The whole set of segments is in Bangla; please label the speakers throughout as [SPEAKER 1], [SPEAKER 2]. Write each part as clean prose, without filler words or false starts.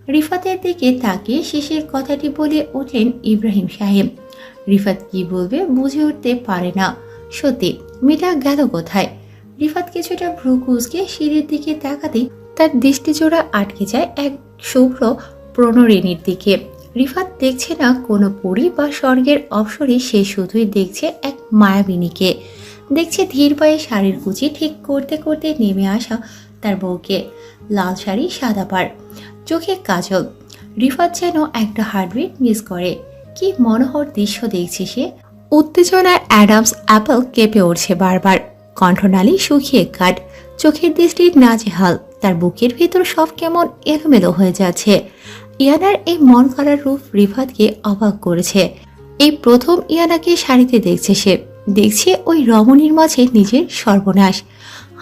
[SPEAKER 1] রিফাতের দিকে তাকিয়ে শেষের কথাটি বলে উঠলেন ইব্রাহিম সাহেব। রিফাত কি বলবে বুঝে উঠতে পারে না। সত্যি মেয়েটা গেল কোথায়? রিফাত কিছুটা ভ্রু কুঁচকে সিঁড়ির দিকে তাকাতেই তার দৃষ্টিজোড়া আটকে যায় এক শুভ্র প্রণরিণীর দিকে। রিফাত দেখছে না কোনো পরী বা স্বর্গের অপসরে, সে শুধুই দেখছে এক মায়াবিনীকে। দেখছে ধীর পায়ে শাড়ির কুচি ঠিক করতে করতে নেমে আসা তার বউকে। লাল শাড়ি, সাদা পাড়, চোখে কাজল। রিফাত যেন একটা হার্টবিট মিস করে। কি মনোহর দৃশ্য দেখছে সে। উত্তেজনায় অ্যাডামস অ্যাপল কেঁপে উঠছে বারবার। কণ্ঠনালী শুকিয়ে কাট, চোখের দৃষ্টি নাজেহাল। তার বুকের ভিতর সব কেমন এলোমেলো হয়ে যাচ্ছে। ইয়ানার এই মন করার রূপ রিফাতকে অবাক করেছে। এই প্রথম ইয়ানাকে শাড়িতে দেখছে সে। দেখছে ওই রমণীর মাঝে নিজের সর্বনাশ।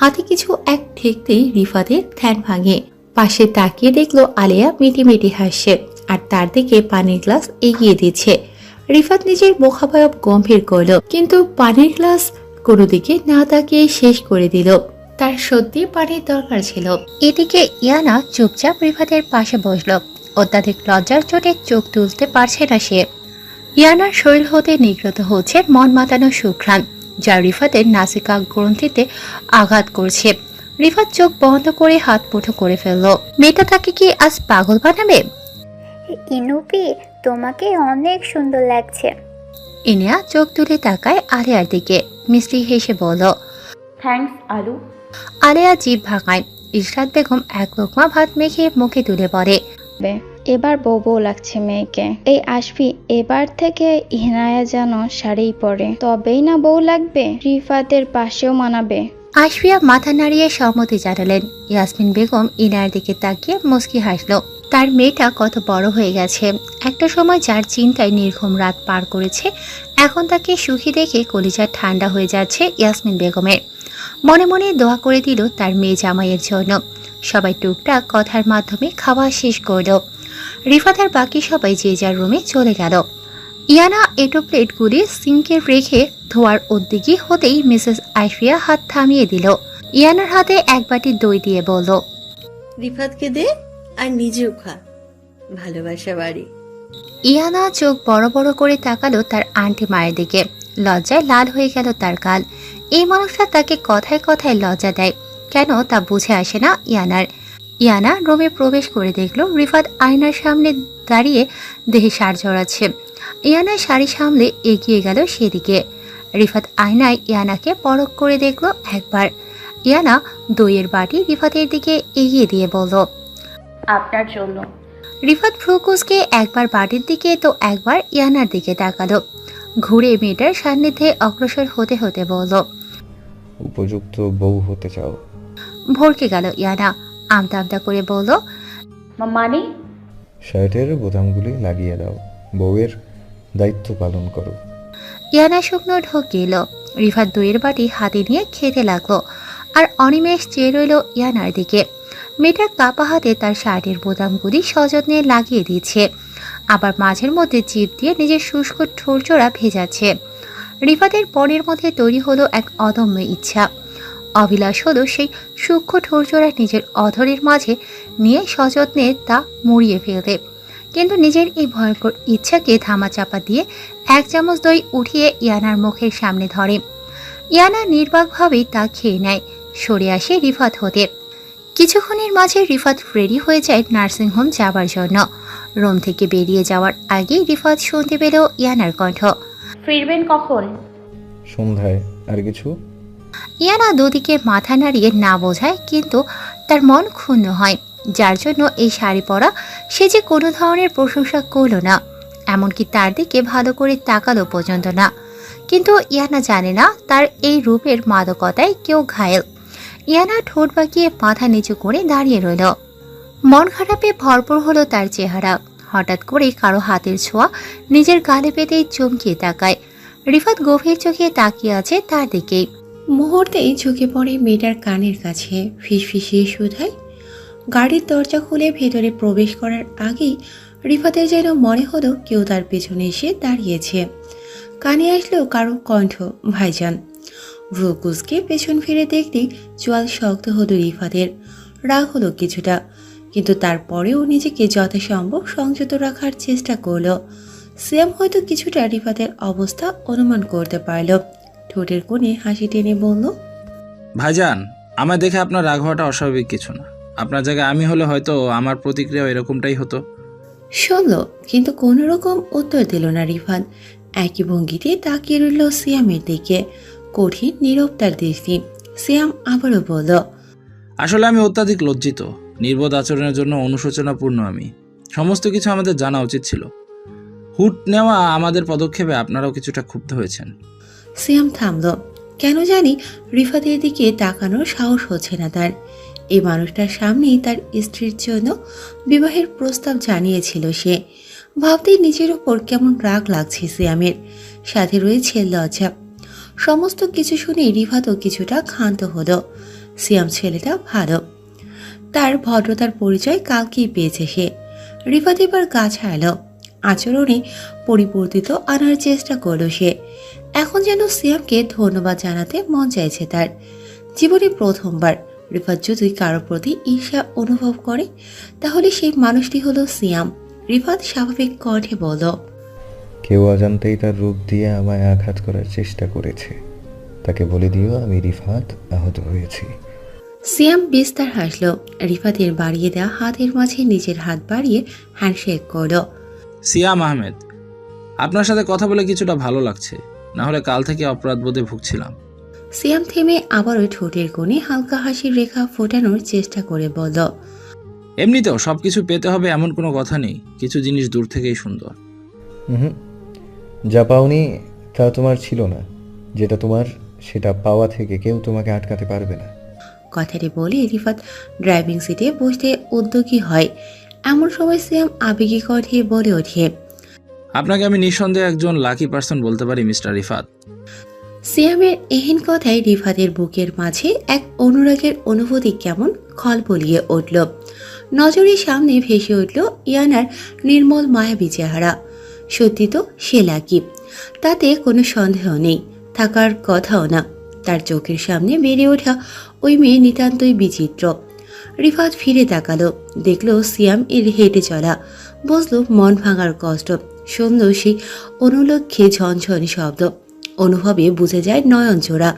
[SPEAKER 1] হাতে কিছু এক ঠেকতেই রিফাতের ধ্যান ভাঙে। পাশে তাকিয়ে দেখলো আলেয়া মিটিমিটি হাসছে আর তার দিকে পানির গ্লাস এগিয়ে দিচ্ছে। রিফাত নিজের মুখাবয়ব গম্ভীর করল, কিন্তু পানির গ্লাস কোনো দিকে না তাকিয়ে শেষ করে দিল। তার সত্যি পানির দরকার ছিল। এদিকে ইয়ানা চুপচাপ রিফাতের পাশে বসল। অত্যাধিক লজ্জার চোটে চোখ তুলতে পারছে না সে। ইয়ানার শরীর হতে নিগৃহীত হচ্ছে মন মাতানো সুঘ্রাণ, যা রিফাতের নাসিকা গ্রন্থিতে আঘাত করছে। রিফাত চোখ বন্ধ করে হাত মুঠো করে ফেলল। মেয়েটা তাকে কি আজ পাগল বানাবে?
[SPEAKER 2] ইনুপি, তোমাকে অনেক সুন্দর লাগছে।
[SPEAKER 1] ইনিয়া চোখ তুলে তাকায় আলেয়ার দিকে, মিষ্টি হেসে বলল,
[SPEAKER 3] থ্যাঙ্কস আলু।
[SPEAKER 1] আলেয়া জিভ ভাঙায়। ইশরাত বেগম এক লোকমা ভাত মেখে মুখে তুলে পড়ে,
[SPEAKER 4] এবার বউ বউ লাগছে মেয়েকে। এই আসবি, এবার থেকে ইহনায়া যেন শাড়ি পরে, তবেই না বউ লাগবে, রিফাতের পাশেও মানাবে।
[SPEAKER 1] আশফিয়া মাথা নাড়িয়ে সম্মতি জানালেন। ইয়াসমিন বেগম ইনার দিকে তাকিয়ে মুচকি হাসল। তার মেয়েটা কত বড় হয়ে গেছে। একটা সময় যার চিন্তায় নির্ঘুম রাত পার করেছে, এখন তাকে সুখী দেখে কলিজা ঠান্ডা হয়ে যাচ্ছে ইয়াসমিন বেগমের। মনে মনে দোয়া করে দিল তার মেয়ে জামাইয়ের জন্য। সবাই টুকটাক কথার মাধ্যমে খাওয়া শেষ করল। রিফাত আর বাকি সবাই যে যার রুমে চলে গেল। ইয়ানা এটো প্লেটগুলি সিঙ্কে রেখে ধোয়ার উদ্যোগী হতেই মিসেস আশফিয়া হাত থামিয়ে দিল। ইয়ানার হাতে এক বাটি দই দিয়ে বলল,
[SPEAKER 5] রিফাতকে দে আর নিজেও খা, ভালোবাসা বাড়ি।
[SPEAKER 1] ইয়ানা চোখ বড় বড় করে তাকালো তার আন্টি মায়ের দিকে। লজ্জায় লাল হয়ে গেল তার গাল। এই মানুষটা তাকে কথায় কথায় লজ্জা দেয় কেন তা বুঝে আসে না ইয়ানার। ইয়ানা রুমে প্রবেশ করে দেখলো রিফাত আয়নার সামনে দাঁড়িয়ে দেহে সার জড়াচ্ছে। ইয়ানা শাড়ি সামলে এগিয়ে গেল সেদিকে। রিফাত আয়নায় ইয়ানাকে পরখ করে দেখলো একবার। ইয়ানা দইয়ের বাটি রিফাতের দিকে এগিয়ে দিয়ে বলল,
[SPEAKER 3] আপনার জন্য।
[SPEAKER 1] রিফাত ফ্রুকুসকে একবার বাটির দিকে তো একবার ইয়ানার দিকে তাকালো। ঘুরে মেয়েটার সান্নিধ্যে অগ্রসর হতে হতে বলল,
[SPEAKER 6] উপযুক্ত বউ হতে চাও?
[SPEAKER 1] ভরকে গেল ইয়ানা। আমতা আমতা করে বলল,
[SPEAKER 3] মানে?
[SPEAKER 6] শার্টের বোতামগুলি লাগিয়ে দাও, বউয়ের দায়িত্ব পালন করো।
[SPEAKER 1] ইয়ানা শুকনো ঢোক গেল। রিফাত দইয়ের বাটি হাতে নিয়ে খেতে লাগলো আর অনিমেষ চেয়ে রইল ইয়ানার দিকে। মেয়েটার কাপা হাতে তার শার্টের বোতামগুলি সযত্নে লাগিয়ে দিচ্ছে, আবার মাঝের মধ্যে জিভ দিয়ে নিজের শুষ্ক ঠোরচোরা ভেজাচ্ছে। রিফাতের পরের মধ্যে তৈরি হলো এক অদম্য ইচ্ছা। অভিলাষ হলো সেই সূক্ষ্ম ঠোরচোরা নিজের অধরের মাঝে নিয়ে সযত্নে তা মুড়িয়ে ফেলতে। কিন্তু নিজের এই ভয়ঙ্কর ইচ্ছাকে ধামাচাপা দিয়ে এক চামচ দই উঠিয়ে ইয়ানার মুখের সামনে ধরে। ইয়ানা নির্বাকভাবেই তা খেয়ে নেয়, সরে আসে রিফাত হতে। কিছুক্ষণের মাঝে রিফাত রেডি হয়ে যায় নার্সিংহোম যাবার জন্য। রুম থেকে বেরিয়ে যাওয়ার আগেই রিফাত শুনতে পেল ইয়ানার কণ্ঠ,
[SPEAKER 3] ফিরবেন কখন?
[SPEAKER 6] সন্ধ্যায়। আর কিছু?
[SPEAKER 1] ইয়ানা দুদিকে মাথা নাড়িয়ে না বোঝায়, কিন্তু তার মন ক্ষুণ্ণ হয়। যার জন্য এই শাড়ি পরা সে যে কোনো ধরনের প্রশংসা করল না, এমনকি তার দিকে ভালো করে তাকালো পর্যন্ত না। কিন্তু ইয়ানা জানে না তার এই রূপের মাদকতায় কেউ ঘায়েল। ইয়ানা ঠোঁট বাঁকিয়ে মাথা নিচু করে দাঁড়িয়ে রইল। মন খারাপে ভরপুর হলো তার চেহারা। হঠাৎ করে কারো হাতের ছোঁয়া নিজের গালে পেতেই চমকিয়ে তাকায়। রিফাত গভীর চোখে তাকিয়ে আছে তার দিকেই। মুহূর্তেই ঝুঁকে পড়ে মেয়েটার কানের কাছে, ফিসফিসিয়ে শুধায়। গাড়ির দরজা খুলে ভেতরে প্রবেশ করার আগেই রিফাতের যেন মনে হলো কেউ তার পেছনে এসে দাঁড়িয়েছে। কানে আসলো কারো কণ্ঠ, ভাইজান। ভ্রুকুসকে পেছন ফিরে দেখতেই চোয়াল শক্ত হলো রিফাতের। রাগ হলো কিছুটা, কিন্তু তারপরেও নিজেকে যথাসম্ভব সংযত রাখার চেষ্টা করলো। সিয়াম হয়তো কিছুটা রিফাতের অবস্থা অনুমান করতে পারল। ঠোঁটের কোণে হাসি টেনে বলল,
[SPEAKER 7] ভাইজান, আমায় দেখে আপনার রাগ হওয়াটা অস্বাভাবিক কিছু না। আপনার জায়গায় আমি হলে হয়তো আমার প্রতিক্রিয়া এরকমটাই হতো।
[SPEAKER 1] শুনল কিন্তু কোনো রকম উত্তর দিল না রিফাত। একই ভঙ্গিতে তাকিয়ে রইল সিয়ামের দিকে, কঠিন নীরব তার দৃষ্টি। সিয়াম আবারও বলল,
[SPEAKER 7] আসলে আমি অত্যাধিক লজ্জিত, নির্বোধ আচরণের জন্য অনুশোচনাপূর্ণ। আমি সমস্ত কিছু আমাদের জানা উচিত ছিল। হুট নেওয়া আমাদের পদক্ষেপে আপনারাও কিছুটা ক্ষুব্ধ হয়েছেন।
[SPEAKER 1] সিয়াম থামল। কেন জানি রিফাতের দিকে তাকানোর সাহস হচ্ছে না তার। এই মানুষটার সামনেই তার স্ত্রীর জন্য বিবাহের প্রস্তাব জানিয়েছিল সে। ভাবতেই নিজের ওপর কেমন রাগ লাগছে সিয়ামের, সাথে রয়েছে লজ্জা। সমস্ত কিছু শুনে রিফাতও কিছুটা ক্ষান্ত হলো। সিয়াম ছেলেটা ভালো, তার ভদ্রতার পরিচয় কালকেই পেয়েছে সে। রিফাত এবার গা ছাড়ল, আচরণে পরিবর্তিত আনার চেষ্টা করল সে। এখন যেন সিয়ামকে ধন্যবাদ জানাতে মন চাইছে তার। জীবনে প্রথমবার রিফাত যদি কারো প্রতি ঈর্ষা অনুভব করে তাহলে সেই মানুষটি হলো সিয়াম। রিফাত স্বাভাবিক কণ্ঠে বলল,
[SPEAKER 6] কেউ অজান্তেই তার রূপ দিয়ে আমায় আঘাত করার চেষ্টা করেছে। তাকে বলে দিও আমি রিফাত আহত হয়েছি।
[SPEAKER 1] সিয়াম বিস্তার হাসল। রিফাতের বাড়িয়ে দেওয়া হাতের মাঝে নিজের হাত বাড়িয়ে হ্যান্ডশেক করল।
[SPEAKER 7] সিয়াম আহমেদ, আপনার সাথে কথা বলে কিছুটা ভালো লাগছে, না হলে কাল থেকে অপরাধবোধে ভুগছিলাম।
[SPEAKER 1] সিয়াম থেমে আবারও ঠোঁটের কোণে হালকা হাসির রেখা ফোটানোর চেষ্টা করে বলল,
[SPEAKER 7] এমনিতেও সবকিছু পেতে হবে এমন কোনো কথা নেই, কিছু জিনিস দূর থেকেই সুন্দর।
[SPEAKER 6] হুম, যা পাওনি তা তোমার ছিল না, যেটা তোমার সেটা পাওয়া থেকে কেউ তোমাকে আটকাতে পারবে না।
[SPEAKER 1] কথাটি বলে রিফাত ড্রাইভিং সিটে বসতে উদ্যোগী হয়। এমন সময় সিয়াম আবেগী কণ্ঠে বলে ওঠে,
[SPEAKER 7] আপনাকে আমি নিঃসন্দেহে একজন লাকি পার্সন বলতে পারি মিস্টার রিফাত।
[SPEAKER 1] সিয়ামের এহেন কথায় রিফাতের বুকের মাঝে এক অনুরাগের অনুভূতি কেমন খলবলিয়ে উঠল। নজরের সামনে ভেসে উঠল ইয়ানার নির্মল মায়াবী চেহারা। সত্যি তো সে লাকি, তাতে কোনো সন্দেহ নেই, থাকার কথাও না। তার চোখের সামনে বেড়ে ওঠা ওই মেয়ে নিতান্তই বিচিত্র। রিফাত ফিরে তাকালো, দেখলো সিয়াম এর হেঁটে চলা, বুঝলো মন ভাঙার কষ্ট। শুনল সেই অনুলক্ষে ঝনঝনি শব্দ, অনুভবে বুঝে যায় নয়ন জোড়া।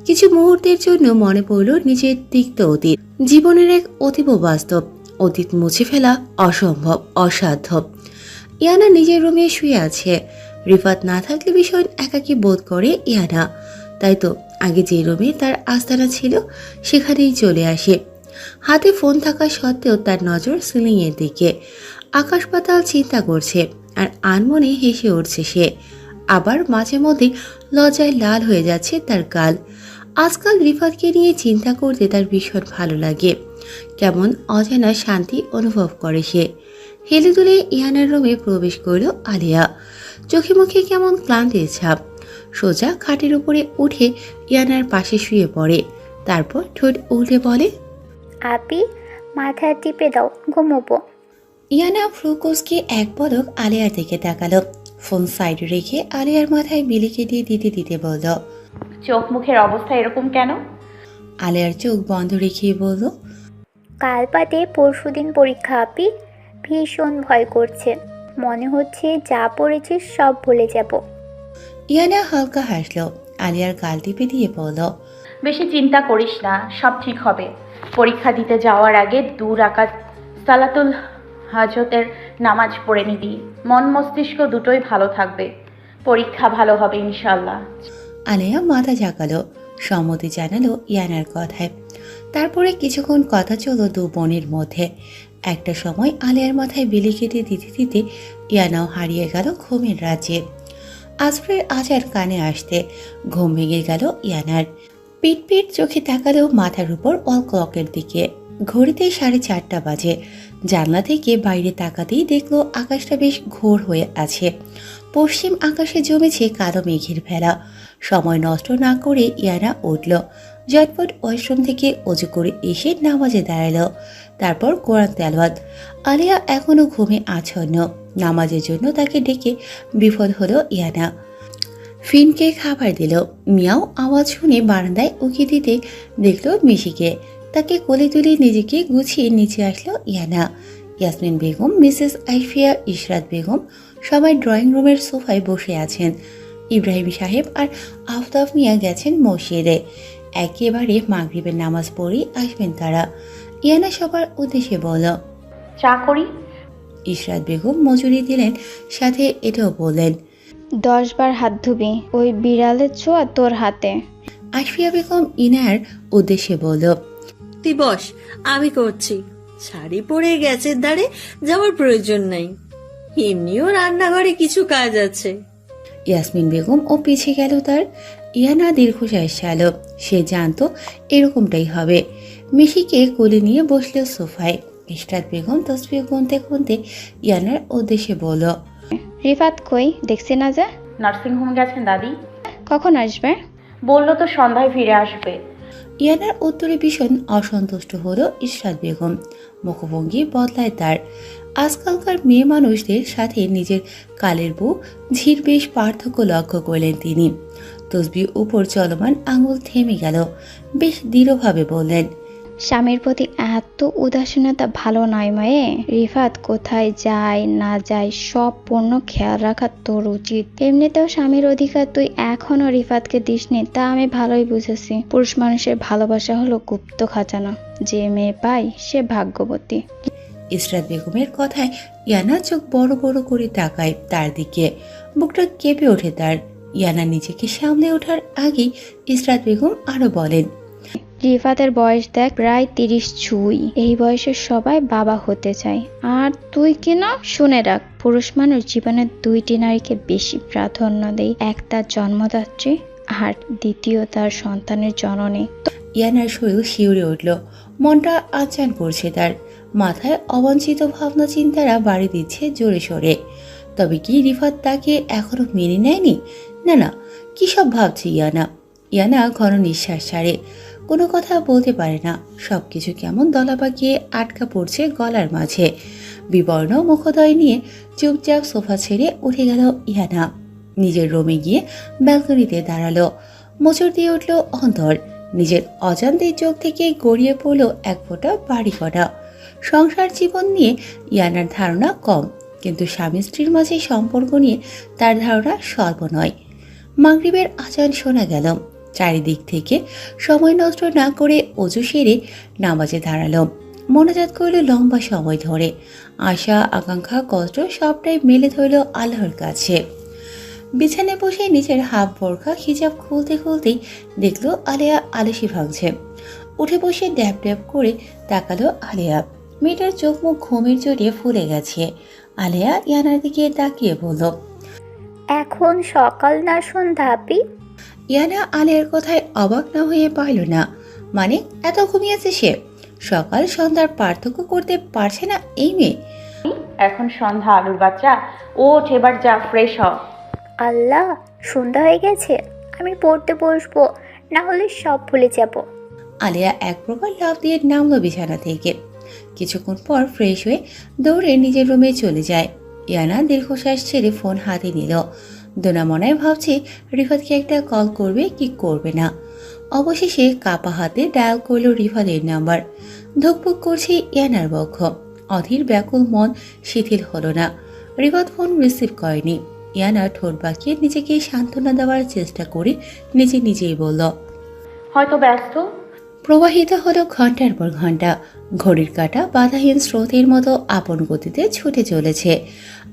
[SPEAKER 1] কিছু মুহূর্তের জন্য মনে পড়ল নিজের তিক্ত অতীত, জীবনের এক অতীব বাস্তব। অতীত মুছে ফেলা অসম্ভব, অসাধ্য। ইয়ানা নিজের রুমে শুয়ে আছে। রিফাত না থাকলে ভীষণ একাকী বোধ করে ইয়ানা। তাই তো আগে যে রুমে তার আস্তানা ছিল সেখানেই চলে আসে। হাতে ফোন থাকা সত্ত্বেও তার নজর সিলিং এর দিকে। আকাশ পাতাল চিন্তা করছে আর আনমনে হেসে উঠছে সে। আবার মাঝে মধ্যে লজ্জায় লাল হয়ে যাচ্ছে তার গাল। আজকাল রিফাতকে নিয়ে চিন্তা করতে তার ভীষণ ভালো লাগে। কেমন অজানা শান্তি অনুভব করে সে। হেলে দুলে ইয়ানার রুমে প্রবেশ করল আলিয়া। চোখে মুখে কেমন ক্লান্তির ছাপ। সোজা খাটের উপরে উঠে ইয়ানার পাশে শুয়ে পড়ে। তারপর ঠোঁট উল্টে বলে,
[SPEAKER 2] আপি, মাথা টিপে দাও, ঘুমোবো।
[SPEAKER 1] ইয়ানা ফ্রুকোসকে এক পলক আলিয়ার দিকে তাকালো। ফোন সাইডে রেখে আলিয়ার মাথায় বিলিকে দিয়ে দিতে দিতে বলল,
[SPEAKER 3] চোখ মুখের অবস্থা এরকম কেন?
[SPEAKER 1] আলিয়ার চোখ বন্ধ রেখেই বলল,
[SPEAKER 2] কাল বাদে পরশুদিন পরীক্ষা আপি, ভীষণ ভয় করছে। মনে হচ্ছে যা পড়েছি সব ভুলে যাব।
[SPEAKER 1] ইয়ানা হালকা হাসলো। আলিয়ার গাল টিপে দিয়ে বলল,
[SPEAKER 3] বেশি চিন্তা করিস না, সব ঠিক হবে। পরীক্ষা দিতে যাওয়ার আগে 2 রাকাত সালাতুল হাজতের নামাজ পড়ে নিবি। মন মস্তিষ্ক দুটোই ভালো থাকবে। পরীক্ষা ভালো হবে ইনশাল্লাহ।
[SPEAKER 1] আলিয়া মাথা ঝাঁকালো, সম্মতি জানালো ইয়ানার কথায়। তারপরে কিছুক্ষণ কথা চলো দু বোনের মধ্যে। একটা সময় আলিয়ার মাথায় বিলি কেটে দিতে দিতে ইয়ানাও হারিয়ে গেল ঘুমের রাজ্যে। আসরের আজার কানে আসতে ঘুম ভেঙে গেল ইয়ানার। পিট পিট চোখে তাকালো মাথার উপর ওয়াল ক্লকের দিকে। ঘড়িতে 4:30 বাজে। জানলা থেকে বাইরে তাকাতেই দেখলো আকাশটা বেশ ঘোর হয়ে আছে। পশ্চিম আকাশে জমেছে কালো মেঘের ভেলা। সময় নষ্ট না করে ইয়ানা উঠল। ঝটপট ওয়াশরুম থেকে অজু করে এসে নামাজে দাঁড়ালো। তারপর কোরআন তেলাওয়াত। আলিয়া এখনো ঘুমে আচ্ছন্ন। নামাজের জন্য তাকে ডেকে বিফল হলো ইয়ানা। ফিনকে খাবার দিল। মিয়াও আওয়াজ শুনে বারান্দায় উকি দিতে দেখলো মিশিকে। তাকে কোলে তুলে নিজেকে গুছিয়ে নিচে আসলো ইয়ানা। ইয়াসমিন বেগম, মিসেস আইফিয়া, ইশরাত বেগম সবাই ড্রয়িং রুমের সোফায় বসে আছেন। ইব্রাহিম সাহেব আর আফতাব মিয়া গেছেন মসজিদে। একেবারে মাগরিবের নামাজ পড়েই আসবেন তারা। ইয়ানা সবার উদ্দেশ্যে বলল,
[SPEAKER 3] চা করি?
[SPEAKER 1] ইশরাত বেগম মজুরি দিলেন, সাথে এটাও বললেন,
[SPEAKER 4] 10 বার হাত ধুবি, ওই বিড়ালের ছোঁয়া তোর হাতে।
[SPEAKER 1] আশফিয়া বেগম ইনার উদ্দেশ্যে বলল,
[SPEAKER 5] তুই বস, আমি করছি। শাড়ি পরে গ্যাসের ধারে যাওয়ার প্রয়োজন নাই, এমনিও রান্নাঘরে কিছু কাজ আছে।
[SPEAKER 1] ইয়াসমিন বেগম ও পিছে গেল তার। ইয়ানা দীর্ঘশ্বাস ছাড়ল, সে জানতো এরকমটাই হবে। মিশিকে কোলে নিয়ে বসল সোফায়। ইশরাত বেগম তসবিহ গুনতে গুনতে ইয়ানার উদ্দেশ্যে বলল,
[SPEAKER 4] রিফাত কই, দেখছি না যে?
[SPEAKER 3] নার্সিংহোম গেছেন দাদি।
[SPEAKER 4] কখন আসবে?
[SPEAKER 3] বললো তো সন্ধ্যায় ফিরে আসবে।
[SPEAKER 1] ইয়ানার উত্তরে ভীষণ অসন্তুষ্ট হলো ইশরাত বেগম। মুখভঙ্গি বদলায় তার। আজকালকার মেয়ে মানুষদের সাথে নিজের কালের বউ ঝির বেশ পার্থক্য লক্ষ্য করলেন তিনি। তসবিহ উপর চলমান আঙুল থেমে গেল। বেশ দৃঢ়ভাবে বললেন,
[SPEAKER 4] স্বামীর প্রতি এত উদাসীনতা ভালো নয় মায়ে। রিফাত কোথায় যায় না যায় সব পূর্ণ খেয়াল রাখা তোর উচিত। এমনিতেও স্বামীর অধিকার তুই এখনো রিফাতকে দিসনি, তা আমি ভালোই বুঝেছি। পুরুষ মানুষের ভালোবাসা হলো গুপ্ত খাজানা, যে মেয়ে পায় সে ভাগ্যবতী।
[SPEAKER 1] ইশরাত বেগমের কথায় ইয়ানা চোখ বড় বড় করে তাকায় তার দিকে। বুকটা কেঁপে ওঠে তার। ইয়ানা নিজেকে সামলে ওঠার আগেই ইশরাত বেগম আরো বলেন,
[SPEAKER 4] রিফাতের বয়স দেখ, প্রায় 30 ছুঁই। এই বয়সে সবাই বাবা হতে চায়, আর তুই কিনা? শুনে রাখ, পুরুষ মানুষ জীবনে 2টি নারীকে বেশি প্রাধান্য দেয়, এক তার জন্মদাত্রী আর দ্বিতীয় তার সন্তানের জননী।
[SPEAKER 1] ইয়ানার শরীর শিউরে উঠল। মনটা আচান করছে তার। মাথায় অবাঞ্ছিত ভাবনা চিন্তারা বাড়ি দিচ্ছে জোরে সোরে। তবে কি রিফাত তাকে এখনো মেনে নেয়নি? না না, কি সব ভাবছে ইয়ানা। ইয়ানা ঘন নিঃশ্বাস ছাড়ে, কোনো কথা বলতে পারে না। সবকিছু কেমন দলা পাকিয়ে আটকা পড়ছে গলার মাঝে। বিবর্ণ মুখোদয় নিয়ে চুপচাপ সোফা ছেড়ে উঠে গেল ইয়ানা। নিজের রুমে গিয়ে ব্যালকনিতে দাঁড়ালো। মোচড় দিয়ে উঠল অন্তর। নিজের অজান্তে চোখ থেকে গড়িয়ে পড়ল এক ফোঁটা বাড়ি করা। সংসার জীবন নিয়ে ইয়ানার ধারণা কম, কিন্তু স্বামী স্ত্রীর মাঝে সম্পর্ক নিয়ে তার ধারণা স্বল্প নয়। মাগরিবের আজান শোনা গেল। চারিদিক থেকে সময় নষ্ট না করে অজু সেরে নামাজে দাঁড়ালো। মনোজাত করল লম্বা সময় ধরে। আশা, আকাঙ্ক্ষা, কষ্ট সবটাই মেলে ধরল আল্লাহর কাছে। বিছানায় বসে নিজের হাফ বোরখা হিজাব খুলতে খুলতেই দেখলো আলেয়া আলসি ভাঙছে। উঠে বসে ড্যাব ড্যাব করে তাকালো আলেয়া। মেয়েটার চোখ মুখ ঘুমের জড়িয়ে ফুলে গেছে। আলেয়া ইয়ানার দিকে তাকিয়ে বলল,
[SPEAKER 2] এখন সকাল না সন্ধ্যা আপি?
[SPEAKER 1] ইয়ানা আলেয়ার কথায় অবাক না হয়ে পারল না। মানে এত ঘুমিয়েছে সে? সকাল সন্ধ্যার পার্থক্য করতে পারছে না এই মেয়ে?
[SPEAKER 3] এখন সন্ধ্যা আলুর বাচ্চা। ওঠ এবার, যা ফ্রেশ হ।
[SPEAKER 2] আল্লাহ, সন্ধ্যা হয়ে গেছে, আমি পড়তে বসবো, না হলে সব ভুলে যাব।
[SPEAKER 1] আলেয়া এক প্রকার লাফ দিয়ে নামলো বিছানা থেকে। কিছুক্ষণ পর ফ্রেশ হয়ে দৌড়ে নিজের রুমে চলে যায়। ইয়ানা দীর্ঘশ্বাস ছেড়ে ফোন হাতে নিল। দোনামনায় ভাবছে রিফাতকে একটা কল করবে কি করবে না। অবশেষে কাপা হাতে ডায়াল করল রিফাতের নাম্বার। ধুকপুক করছে ইয়ানার বক্ষ। অধীর ব্যাকুল মন শিথিল হলো না। রিফাত ফোন রিসিভ করেনি। ইয়ানা ঠোঁট বাঁকিয়ে নিজেকে সান্ত্বনা দেওয়ার চেষ্টা করে নিজেই বলল,
[SPEAKER 3] হয়তো ব্যস্ত।
[SPEAKER 1] প্রবাহিত হলো ঘন্টার পর ঘন্টা। ঘড়ির কাঁটা বাধাহীন স্রোতের মতো আপন গতিতে ছুটে চলেছে।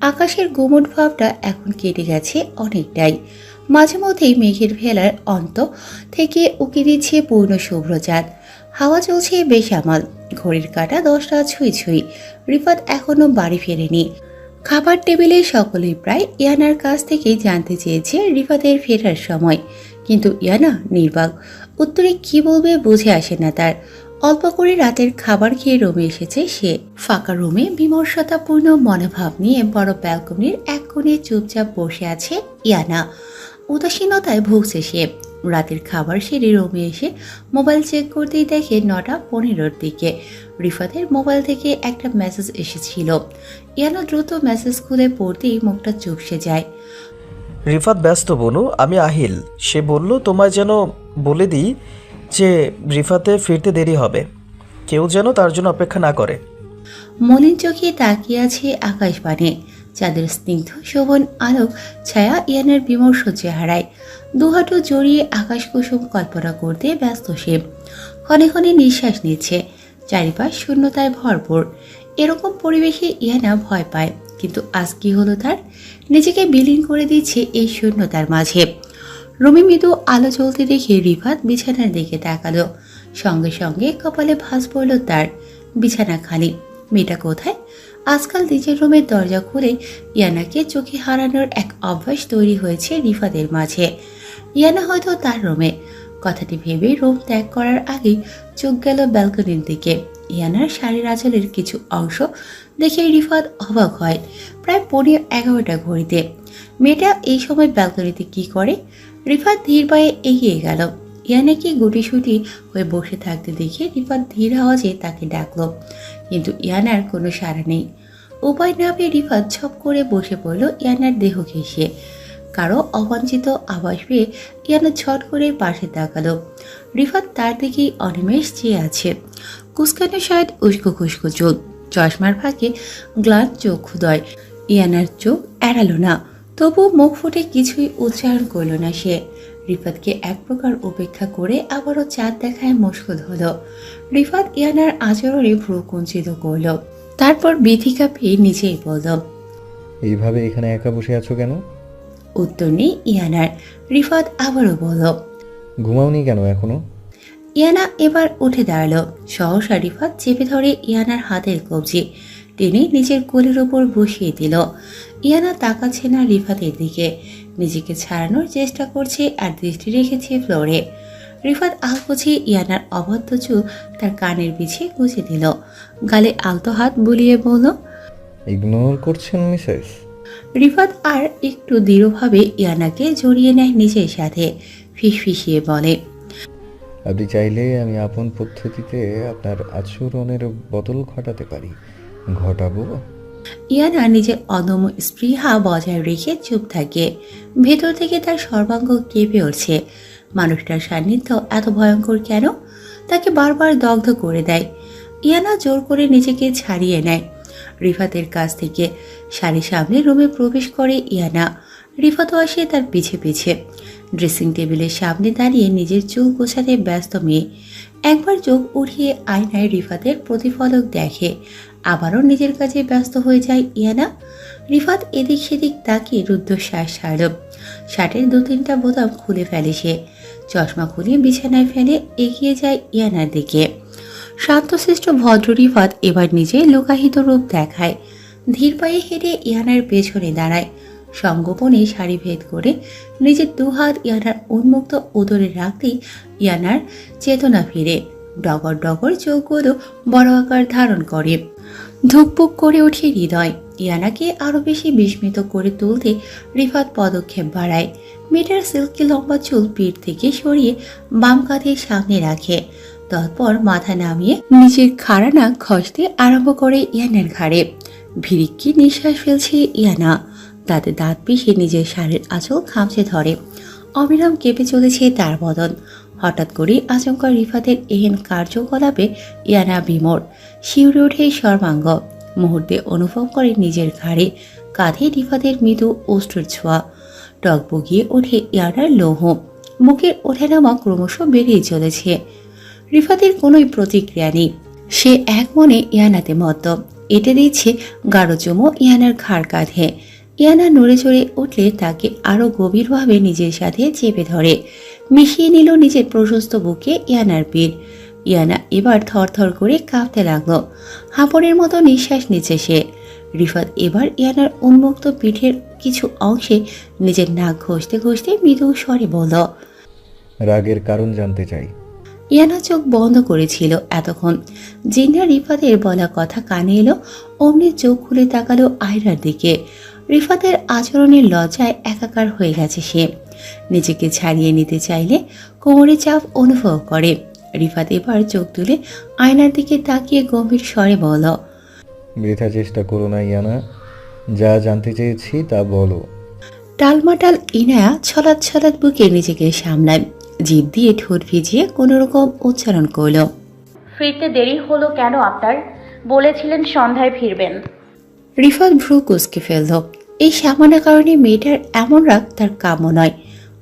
[SPEAKER 1] আকাশের গুমট ভাবটা এখন কেটে গেছে অনেকটাই। মাঝে মধ্যেই মেঘের ভেলার অন্ত থেকে উকি দিচ্ছে পূর্ণ শুভ্র চাঁদ। হাওয়া চলছে বেসামাল। ঘড়ির কাঁটা 10টা ছুঁই ছুঁই। রিফাত এখনো বাড়ি ফেরেনি। খাবার টেবিলে সকলেই প্রায় ইয়ানার কাছ থেকে জানতে চেয়েছে রিফাতের ফেরার সময়, কিন্তু ইয়ানা নির্বাক। উত্তরে কি বলবে বুঝে আসে না তার। অল্প করে রাতের খাবার খেয়ে রুমে এসেছে সে। ফাঁকা রুমে বিমর্ষতাপূর্ণ মনোভাব নিয়ে বড় ব্যালকনির এক কোণে চুপচাপ বসে আছে ইয়ানা। উদাসীনতায় ভুগছে সে। রাতের খাবার সেরে রুমে এসে মোবাইল চেক করতেই দেখে 9টা 15-র দিকে রিফাতের মোবাইল থেকে একটা মেসেজ এসেছিল। ইয়ানা দ্রুত মেসেজ খুলে পড়তেই মুখটা চুপসে যায়।
[SPEAKER 8] রিফাত ব্যস্ত বনু, আমি আহিল। সে বলল তোমায় যেন বলে দিই যে রিফাতে ফিরতে দেরি হবে। কেউ যেন তার জন্য অপেক্ষা না করে।
[SPEAKER 1] মলিন চোখে তাকিয়ে আছে আকাশবাণী। চাঁদের স্নিগ্ধ শোভন আলোক ছায়া ইয়ানার বিমর্ষ চেহারায়। দুহাঁটু জড়িয়ে আকাশ কুসুম কল্পনা করতে ব্যস্ত সে। ক্ষণে ক্ষণে নিঃশ্বাস নিচ্ছে। চারিপাশ শূন্যতায় ভরপুর। এরকম পরিবেশে ইয়ানা ভয় পায়, কিন্তু আজ কি হলো তার? নিজেকে বিলীন করে দিচ্ছে এই শূন্যতার মাঝে। রুমে মৃদু আলো জ্বলতে দেখে রিফাত বিছানার দিকে তাকালো। সঙ্গে সঙ্গে কপালে ভাঁজ পড়ল তার। বিছানা খালি। মেয়েটা কোথায়? আজকাল নিজের রুমের দরজা খুলে ইয়ানাকে চোখে হারানোর এক অভ্যাস তৈরি হয়েছে রিফাতের মাঝে। ইয়ানা হয়তো তার রুমে। কথাটি ভেবে রুম ত্যাগ করার আগেই চোখ গেল ব্যালকনির দিকে। ইয়ানার শাড়ির আঁচলের কিছু অংশ দেখে রিফাত অবাক হয়। প্রায় 11:15 ঘড়িতে। মেয়েটা এই সময় ব্যালকনিতে কি করে? রিফাত ধীর পায়ে এগিয়ে গেল। ইয়ানাকে গুটিসুটি হয়ে বসে থাকতে দেখে রিফাত ধীর আওয়াজে তাকে ডাকল, কিন্তু ইয়ানার কোনো সাড়া নেই। উপায় না পেয়ে রিফাত ঝপ করে বসে পড়ল ইয়ানার দেহ ঘেঁষে। কারো অবাঞ্ছিত আভাস পেয়ে ইয়ানা ছট করে পাশে তাকালো। রিফাত তার দিকেই অনিমেষ চেয়ে আছে। কুসকানো শার্ট, উস্কো খুস্কো চুল, চশমার ফাঁকে গ্লান চক্ষুদয়। ইয়ানার চোখ এড়ালো না, তবু মুখ ফুটে কিছুই উচ্চারণ করল না সে। রিফাতকে এক প্রকার উপেক্ষা করে আবারও চাঁদ দেখায় মশগুল হলো। রিফাত ইয়ানার আচরণে ভ্রু কুঞ্চিত করল। তারপর বিথিকা পেয়ে নিজেই বলল,
[SPEAKER 6] এইভাবে এখানে একা বসে আছো কেন?
[SPEAKER 1] উত্তর নেই ইয়ানার। রিফাত আবারও বলল,
[SPEAKER 6] ঘুমাওনি কেন এখনো?
[SPEAKER 1] ইয়ানা এবার উঠে দাঁড়ালো। সহসা রিফাত চেপে ধরে ইয়ানার হাতের কবজি টেনে নিজের কোলের ওপর বসিয়ে দিল। ইয়ানা তাকাচ্ছে না রিফাতের দিকে, নিজেকে ছাড়ানোর চেষ্টা করছে আর দৃষ্টি রেখেছে ফ্লোরে। রিফাত আলপোছে ইয়ানার অবাধ্য চুল তার কানের পিছে গুঁজে দিল। গালে আলতো হাত বুলিয়ে বলল,
[SPEAKER 6] ইগনোর করছেন মিসেস?
[SPEAKER 1] রিফাত আর একটু দৃঢ়ভাবে ইয়ানাকে জড়িয়ে নেয় নিজের সাথে। ফিসফিসিয়ে বলে,
[SPEAKER 6] আপনি চাইলে আমি আপন পদ্ধতিতে আপনার আচরণের বদল ঘটাতে পারি। ঘটাবো?
[SPEAKER 1] ইয়ানা নিজের অদম্য স্পৃহা বজায় রেখে চুপ থাকে। ভেতর থেকে তার সর্বাঙ্গ কেঁপে উঠছে। মানুষটার সান্নিধ্য এত ভয়ঙ্কর কেন? তাকে বারবার দগ্ধ করে দেয়। ইয়ানা জোর করে নিজেকে ছাড়িয়ে নেয় রিফাতের কাছ থেকে। শাড়ি সামনে রুমে প্রবেশ করে ইয়ানা। রিফাতও আসে তার পিছে পিছে। ড্রেসিং টেবিলের সামনে দাঁড়িয়ে নিজের চুল গোছাতে ব্যস্ত মেয়ে। একবার চোখ উঠিয়ে আয়নায় রিফাতের প্রতিফলক দেখে, আবারও নিজের কাছে ব্যস্ত হয়ে যায় ইয়ানা। রিফাত এদিক সেদিক তাকিয়ে রুদ্ধশ্বাস ছাড়ল। শার্টের 2-3টা বোতাম খুলে ফেলে সে। চশমা খুলে বিছানায় ফেলে এগিয়ে যায় ইয়ানার দিকে। শান্তশিষ্ট ভদ্র রিফাত এবার নিজের লোকাহিত রূপ দেখায়। ধীর পায়ে হেঁটে ইয়ানার পেছনে দাঁড়ায়। সঙ্গোপনে শাড়ি ভেদ করে নিজের দুহাত ইয়ানার উন্মুক্ত উদরে রাখতেই ইয়ানার চেতনা ফিরে। ডগর ডগর চোখগুলো বড় আকার ধারণ করে। ধুকপুক করে ওঠে হৃদয়। ইয়ানাকে আরো বেশি বিস্মিত করে তুলতে রিফাত পদক্ষেপ বাড়ায়। মেয়েটার সিল্কি লম্বা চুল পিঠ থেকে সরিয়ে বাম কাঁধের সামনে রাখে। তারপর মাথা নামিয়ে নিজের খাড়া নাক ঘষতে আরম্ভ করে ইয়ানার ঘাড়ে। ভিড়িক্কি নিঃশ্বাস ফেলছে ইয়ানা। দাঁতে দাঁত পিষে নিজের শাড়ির আঁচল খামচে ধরে। অবিরাম কেঁপে চলেছে তার বদন। হঠাৎ করে আচমকা রিফাতের এহেন কার্যকলাপে ইয়ানা বিমোর। শিউরে ওঠে সর্বাঙ্গ। মুহূর্তে অনুভব করে নিজের ঘাড়ে কাঁধে রিফাতের মৃদু অশ্রুর ছোঁয়া। টক বগিয়ে ওঠে ইয়ানার লৌহ। মুখের ওঠানামা ক্রমশ বেড়েই চলেছে। রিফাতের কোনোই প্রতিক্রিয়া নেই। সে এক মনে ইয়ানাতে মত্ত। এঁটে দিচ্ছে গাঢ় চুমো ইয়ানার ঘাড় কাঁধে। ইয়ানা নড়ে চড়ে উঠলে তাকে আরো গভীরভাবে নিজের সাথে চেপে ধরে। মিশিয়ে নিল নিজের প্রশস্ত বুকে ইয়ানার পিঠ। ইয়ানা এবার থরথর করে কাঁপতে লাগলো। হাঁপড়ের মতো নিঃশ্বাস নিচ্ছে সে। রিফাত এবার ইয়ানার উন্মুক্ত পিঠের কিছু অংশে নিজের নাক ঘষতে ঘষতে মৃদু স্বরে বলল,
[SPEAKER 6] রাগের কারণ জানতে চাই।
[SPEAKER 1] ইয়ানা চোখ বন্ধ করেছিল এতক্ষণ। জিন্না রিফাতের বলা কথা কানে এলো, অমনি চোখ খুলে তাকালো আয়রার দিকে। রিফাতের আচরণের লজ্জায় একাকার হয়ে গেছে সে। নিজেকে ছাড়িয়ে নিতে চাইলে কোমরে চাপ অনুভব করে। রিফাত এবার চোখ তুলে আয়নার দিকে তাকিয়ে গম্ভীর স্বরে বলল,
[SPEAKER 6] বৃথা চেষ্টা করো না ইয়ানা, যা জানতে চেয়েছি তা বলো।
[SPEAKER 1] টালমাটাল ইনায়া ছলাৎ ছলাৎ বুকে নিজেকে সামলায়। জিভ দিয়ে ঠোঁট ভিজিয়ে কোনোরকম উচ্চারণ করল,
[SPEAKER 3] ফিরতে দেরি হলো কেন আপনার? বলেছিলেন সন্ধ্যায় ফিরবেন।
[SPEAKER 1] রিফাত ভ্রু কুঁচকে ফেলল। এই সামান্য কারণে মেয়েটার এমন রাগ তার কাম্য নয়।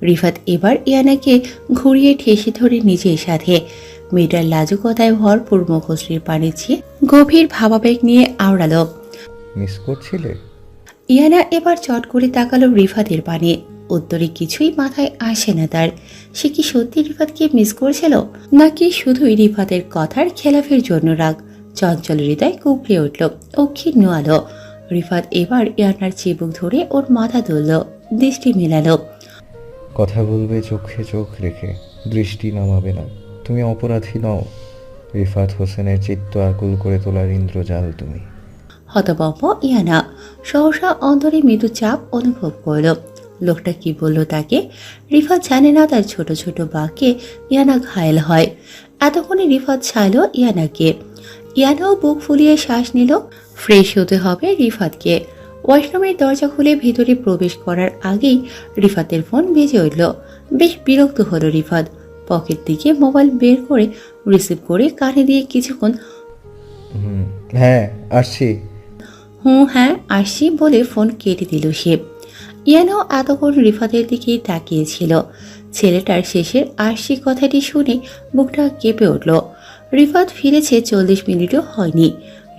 [SPEAKER 1] রিফাত এবার ইয়ানাকে ঘুরিয়ে ঠেসে ধরে নিজের সাথে। মেয়েটার লাজুকতায় ভরপুর মুখশ্রীর পানি ছিয়ে গভীর ভাবাবেগ নিয়ে আওড়ালো।
[SPEAKER 6] মিস করছিলে?
[SPEAKER 1] ইয়ানা এবার চট করে তাকালো রিফাতের পানে। উত্তরে কিছুই মাথায় আসে না তার। সে কি সত্যি রিফাতকে মিস করছিল, নাকি শুধুই রিফাতের কথার খেলাফের জন্য রাগ? চঞ্চল হৃদয় কুঁকড়ে উঠল ও ক্ষীণ আলো। রিফাত এবার ইয়ানার চিবুক ধরে ওর মাথা তুলল, দৃষ্টি মেলালো।
[SPEAKER 6] কথা বলবে চোখে চোখ রেখে, দৃষ্টি নামাবে না। তুমি অপরাধী নও। রিফাত হোসেনের চিত্ত আকুল করে তোলার ইন্দ্রজাল তুমি।
[SPEAKER 1] হতভম্ব ইয়ানা সহসা অন্তরে মৃদু চাপ অনুভব করল। লোকটা কি বলল তাকে? রিফাত জানে না তার ছোট ছোট বাক্যে ইয়ানা ঘায়েল হয়। এতক্ষণে রিফাত ছাইল ইয়ানাকে। ইয়ানাও বুক ফুলিয়ে শ্বাস নিল। ফ্রেশ হতে হবে রিফাতকে। ওয়াশরুমের দরজা খুলে ভেতরে প্রবেশ করার আগেই রিফাতের ফোন বেজে উঠল। বেশ বিরক্ত হলো রিফাত। পকেট থেকে মোবাইল বের করে রিসিভ করে কানে দিয়ে কিছুক্ষণ
[SPEAKER 6] হ্যাঁ আসছি।
[SPEAKER 1] হ্যাঁ আসছি বলে ফোন কেটে দিল সে। ইয়ানাও এতক্ষণ রিফাতের দিকেই তাকিয়েছিল। ছেলেটার শেষের আসছি কথাটি শুনে বুকটা কেঁপে উঠল। রিফাত ফিরেছে 40 মিনিটও হয়নি।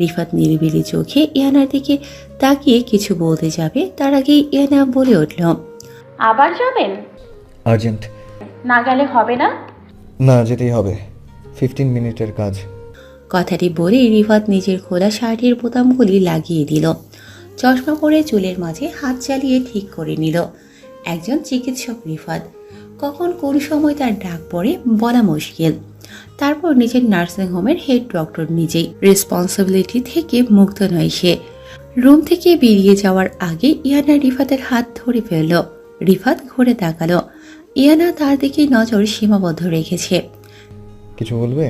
[SPEAKER 1] রিফাত নিরিবিলি চোখে ইয়ানার দিকে তাকিয়ে কিছু বলতে যাবে, তার আগেই ইয়ানা বলে উঠল,
[SPEAKER 3] আবার যাবেন?
[SPEAKER 6] আর্জেন্ট।
[SPEAKER 3] না গেলে হবে না?
[SPEAKER 6] না, যেতেই হবে। 15 মিনিটের কাজ।
[SPEAKER 1] কথাটি বলে রিফাত নিজের খোলা শার্টের বোতামগুলি লাগিয়ে দিল। চশমা পরে চুলের মাঝে হাত চালিয়ে ঠিক করে নিল। একজন চিকিৎসক রিফাত। কখন কোন সময় তার ডাক পড়ে বলা মুশকিল। তারপর নিজের নার্সিং হোমের হেড ডক্টর নিজেই। রেসপন্সিবিলিটি থেকে মুক্ত নয় সে। রুম থেকে বেরিয়ে যাওয়ার আগে ইয়ানা রিফাতের হাত ধরে ফেলল। রিফাত ঘুরে তাকালো। ইয়ানা তার দিকে নজর সীমাবদ্ধ রেখেছে।
[SPEAKER 6] কিছু বলবে?